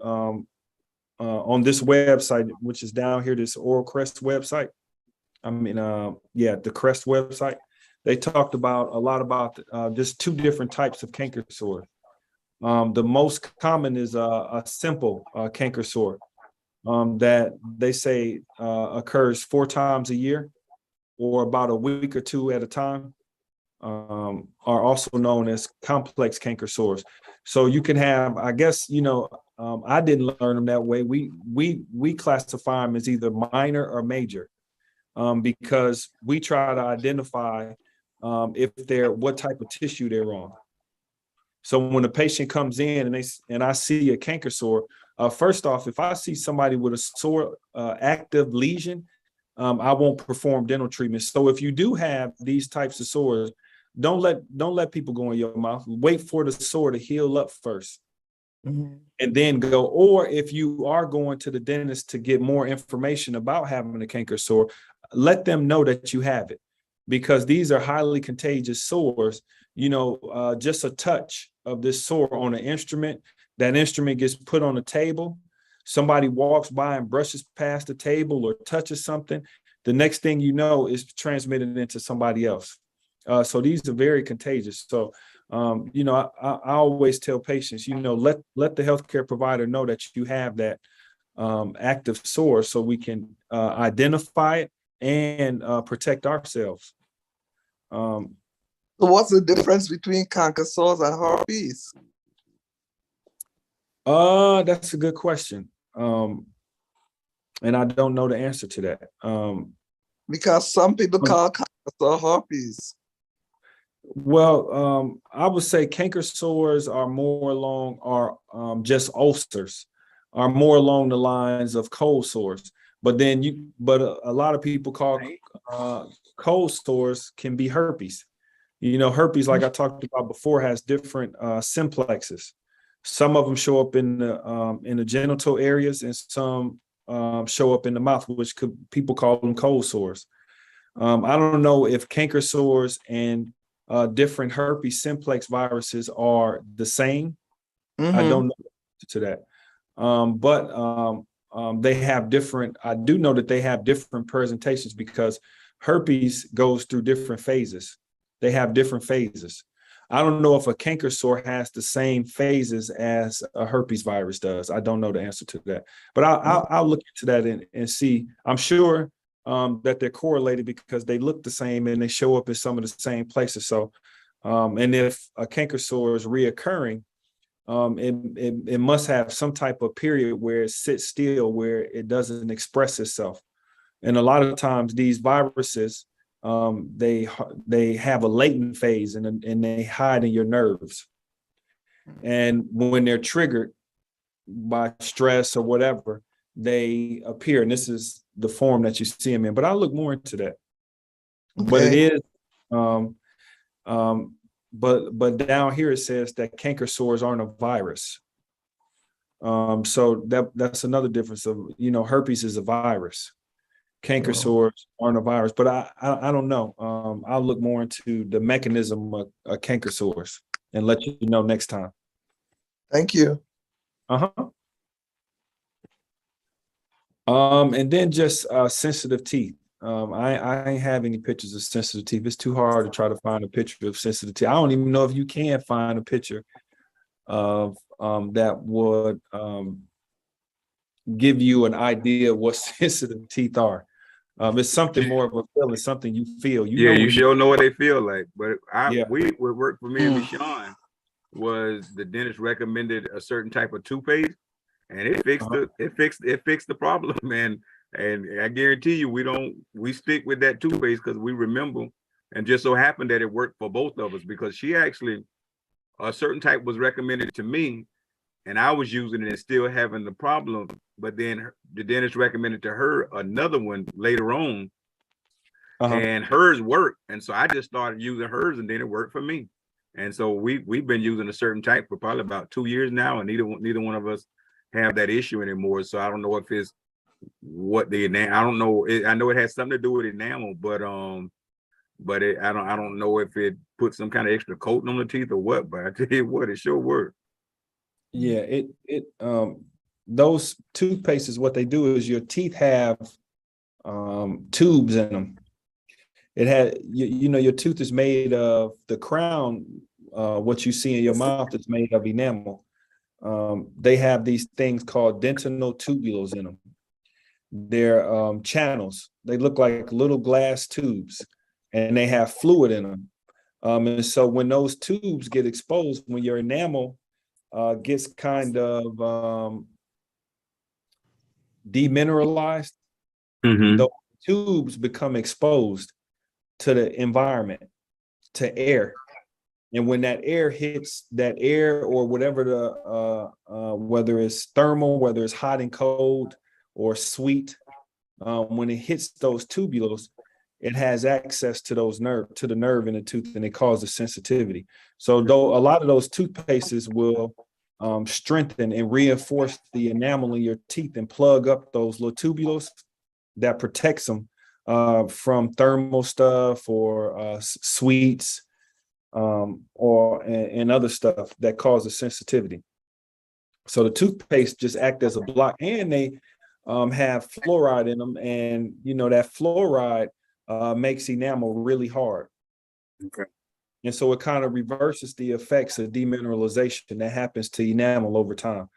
on this website, which is down here, this Oral Crest website. The Crest website. They talked about a lot about just two different types of canker sore. The most common is a simple canker sore that they say occurs 4 times a year, or about a week or two at a time, are also known as complex canker sores. So you can have, I guess, I didn't learn them that way. We classify them as either minor or major, because we try to identify what type of tissue they're on. So when a patient comes in and I see a canker sore, first off, if I see somebody with a sore active lesion, I won't perform dental treatment. So if you do have these types of sores, don't let people go in your mouth. Wait for the sore to heal up first. Mm-hmm. And then go. Or if you are going to the dentist to get more information about having a canker sore, let them know that you have it, because these are highly contagious sores. Just a touch of this sore on an instrument, that instrument gets put on the table. Somebody walks by and brushes past the table or touches something. The next thing you know is transmitted into somebody else. So these are very contagious. So, I always tell patients, let the healthcare provider know that you have that active sore, so we can identify it and protect ourselves. So what's the difference between canker sores and herpes? That's a good question. And I don't know the answer to that. Because some people call canker sore herpes. Well, I would say canker sores are more just ulcers, are more along the lines of cold sores. But then a lot of people call cold sores can be herpes. Herpes, like I talked about before, has different simplexes. Some of them show up in the genital areas, and some show up in the mouth, which people call them cold sores. I don't know if canker sores and different herpes simplex viruses are the same. I Mhm. don't know to that. But they have different, I do know that they have different presentations because herpes goes through different phases. They have different phases. I don't know if a canker sore has the same phases as a herpes virus does. I don't know the answer to that, but I'll look into that and see. I'm sure that they're correlated because they look the same and they show up in some of the same places. So, and if a canker sore is reoccurring, it must have some type of period where it sits still, where it doesn't express itself. And a lot of times these viruses, they have a latent phase and they hide in your nerves. And when they're triggered by stress or whatever, they appear. And this is the form that you see them in. But I'll look more into that. Okay. But it is, but down here it says that canker sores aren't a virus. So that's another difference of, herpes is a virus. Canker sores aren't a virus, but I don't know. I'll look more into the mechanism of canker sores and let you know next time. Thank you. And then just sensitive teeth. I ain't have any pictures of sensitive teeth. It's too hard to try to find a picture of sensitive teeth. I don't even know if you can find a picture of that would give you an idea of what sensitive teeth are. It's something more of a feeling, something you feel. You sure know what they feel like. But what worked for me and Michonne was the dentist recommended a certain type of toothpaste, and it fixed the problem, man. And I guarantee you, we stick with that toothpaste because we remember, and just so happened that it worked for both of us because she actually, a certain type was recommended to me, and I was using it and still having the problem. But then the dentist recommended to her another one later on, and hers worked. And so I just started using hers, and then it worked for me. And so we've been using a certain type for probably about 2 years now, and neither one of us have that issue anymore. So I don't know if it's what I don't know. I know it has something to do with enamel, but I don't know if it put some kind of extra coating on the teeth or what. But I tell you what, it sure worked. Yeah, those toothpastes, what they do is your teeth have tubes in them. It had, your tooth is made of the crown. What you see in your mouth is made of enamel. They have these things called dentinal tubules in them. They're channels. They look like little glass tubes, and they have fluid in them. And so when those tubes get exposed, when your enamel gets kind of demineralized, those tubes become exposed to the environment, to air. And when that air hits that air or whatever whether it's thermal, whether it's hot and cold or sweet, when it hits those tubules, it has access to the nerve in the tooth, and it causes sensitivity. So though a lot of those toothpastes will strengthen and reinforce the enamel in your teeth and plug up those little tubules that protects them from thermal stuff or sweets and other stuff that causes sensitivity. So the toothpaste just act as a block, and they have fluoride in them, and that fluoride makes enamel really hard. Okay. And so it kind of reverses the effects of demineralization that happens to enamel over time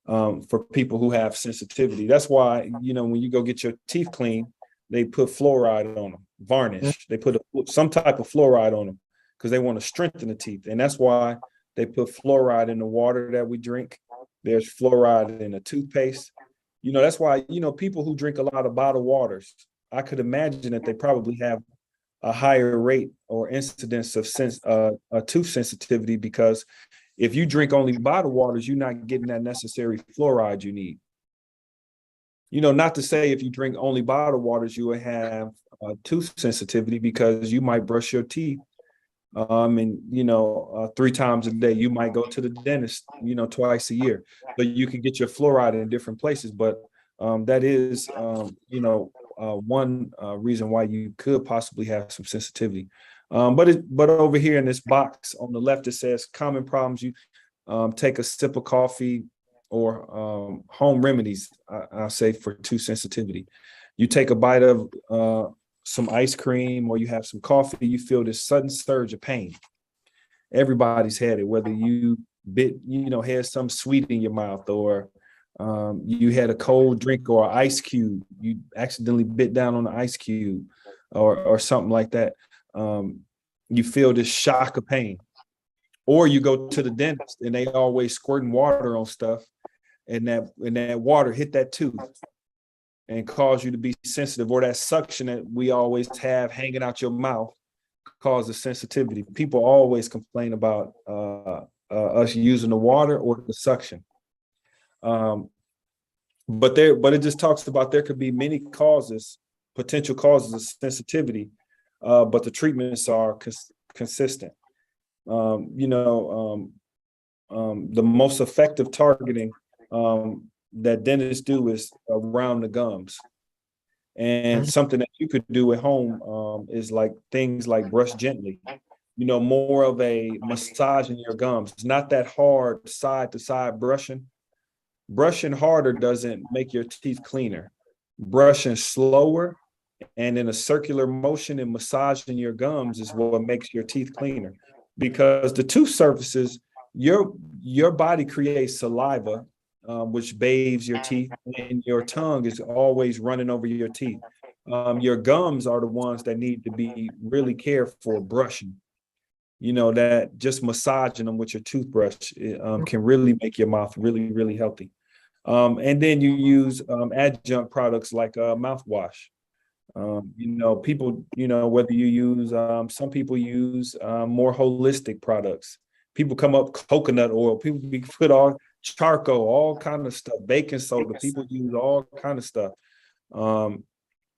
for people who have sensitivity. That's why, when you go get your teeth cleaned, they put fluoride on them, varnish. They put some type of fluoride on them because they want to strengthen the teeth. And that's why they put fluoride in the water that we drink. There's fluoride in the toothpaste. That's why, people who drink a lot of bottled waters, I could imagine that they probably have a higher rate or incidence of tooth sensitivity, because if you drink only bottled waters, you're not getting that necessary fluoride you need. Not to say if you drink only bottled waters, you will have tooth sensitivity, because you might brush your teeth and 3 times a day. You might go to the dentist, twice a year, but you can get your fluoride in different places. But that is, one reason why you could possibly have some sensitivity. But over here in this box on the left, it says common problems. You take a sip of coffee or home remedies, I'll say, for tooth sensitivity. You take a bite of some ice cream or you have some coffee, you feel this sudden surge of pain. Everybody's had it, whether you had some sweet in your mouth, or you had a cold drink or an ice cube, you accidentally bit down on the ice cube or something like that. You feel this shock of pain. Or you go to the dentist and they always squirting water on stuff, and that water hit that tooth and cause you to be sensitive, or that suction that we always have hanging out your mouth causes sensitivity. People always complain about us using the water or the suction. But it just talks about there could be many potential causes of sensitivity, but the treatments are consistent. The most effective targeting that dentists do is around the gums. And something that you could do at home is like things like brush gently, more of a massage in your gums. It's not that hard side to side brushing. Brushing harder doesn't make your teeth cleaner. Brushing slower and in a circular motion and massaging your gums is what makes your teeth cleaner. Because the tooth surfaces, your body creates saliva, which bathes your teeth, and your tongue is always running over your teeth. Your gums are the ones that need to be really cared for, brushing. That just massaging them with your toothbrush can really make your mouth really, really healthy. And then you use adjunct products like mouthwash. People, whether you use, some people use more holistic products. People come up coconut oil, people put all charcoal, all kind of stuff, baking soda, people use all kind of stuff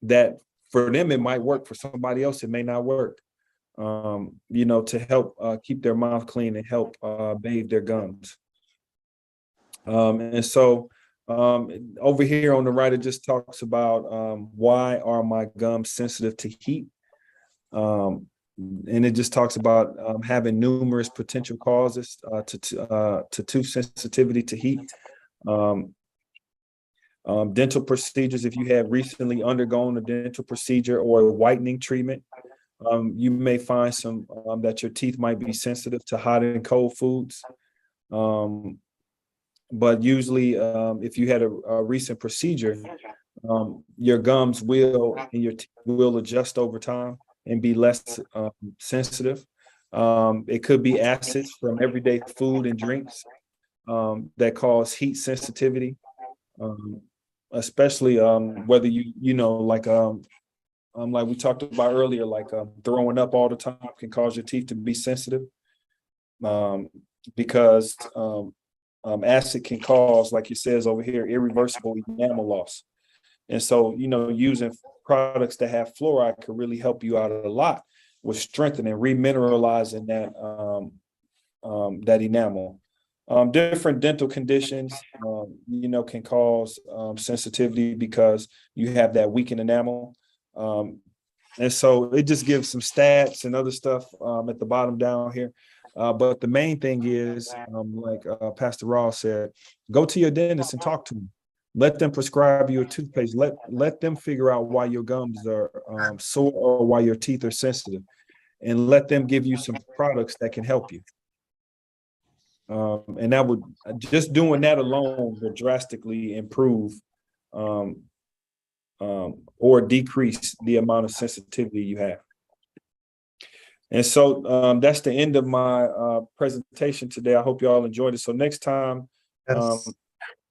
that for them, it might work. For somebody else, it may not work, to help keep their mouth clean and help bathe their gums. And so over here on the right, it just talks about why are my gums sensitive to heat? And it just talks about having numerous potential causes to tooth sensitivity to heat. Dental procedures, if you have recently undergone a dental procedure or a whitening treatment, you may find some that your teeth might be sensitive to hot and cold foods. But usually, if you had a recent procedure, your gums and your teeth will adjust over time and be less sensitive. It could be acids from everyday food and drinks that cause heat sensitivity, especially whether like we talked about earlier, like throwing up all the time can cause your teeth to be sensitive, because acid can cause, like it says over here, irreversible enamel loss. And so, using products that have fluoride could really help you out a lot with strengthening, remineralizing that enamel. Different dental conditions, can cause sensitivity because you have that weakened enamel. And so it just gives some stats and other stuff at the bottom down here. But the main thing is, like Pastor Ross said, go to your dentist and talk to them. Let them prescribe you a toothpaste. Let them figure out why your gums are sore or why your teeth are sensitive, and let them give you some products that can help you. And that would, just doing that alone would drastically improve or decrease the amount of sensitivity you have. And so that's the end of my presentation today. I hope you all enjoyed it. So next time,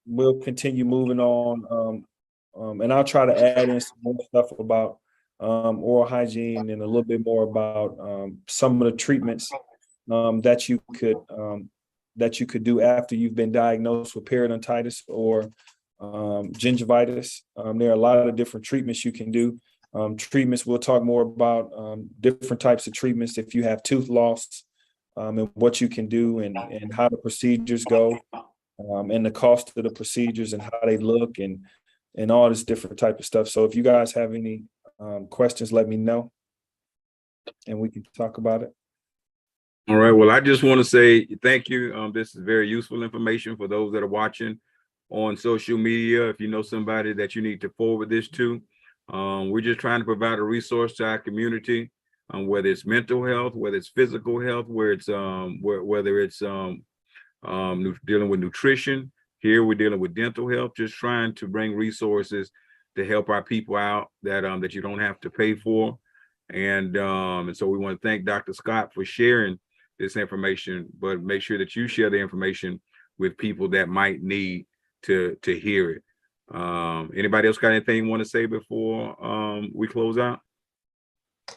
we'll continue moving on, and I'll try to add in some more stuff about oral hygiene and a little bit more about some of the treatments that you could do after you've been diagnosed with periodontitis or gingivitis. There are a lot of different treatments you can do. Treatments, we'll talk more about different types of treatments if you have tooth loss, and what you can do and how the procedures go, and the cost of the procedures and how they look and all this different type of stuff. So if you guys have any questions, let me know. and we can talk about it. All right. Well, I just want to say thank you. This is very useful information for those that are watching on social media. If you know somebody that you need to forward this to, we're just trying to provide a resource to our community, whether it's mental health, whether it's physical health, whether it's dealing with nutrition. Here we're dealing with dental health, just trying to bring resources to help our people out that you don't have to pay for. And so we want to thank Dr. Scott for sharing this information, but make sure that you share the information with people that might need to hear it. Anybody else got anything you want to say before we close out?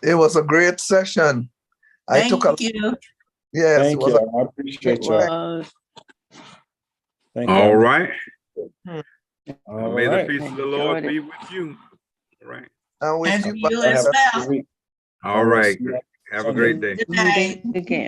It was a great session. Thank you. Yes, Thank you. I appreciate It you. was. Thank All you. right. All May the right. peace of the Lord be with you. All right. and with And you, you Pastor. as Have a well. good week. All right. See you Have a great day. Good Meet night. again.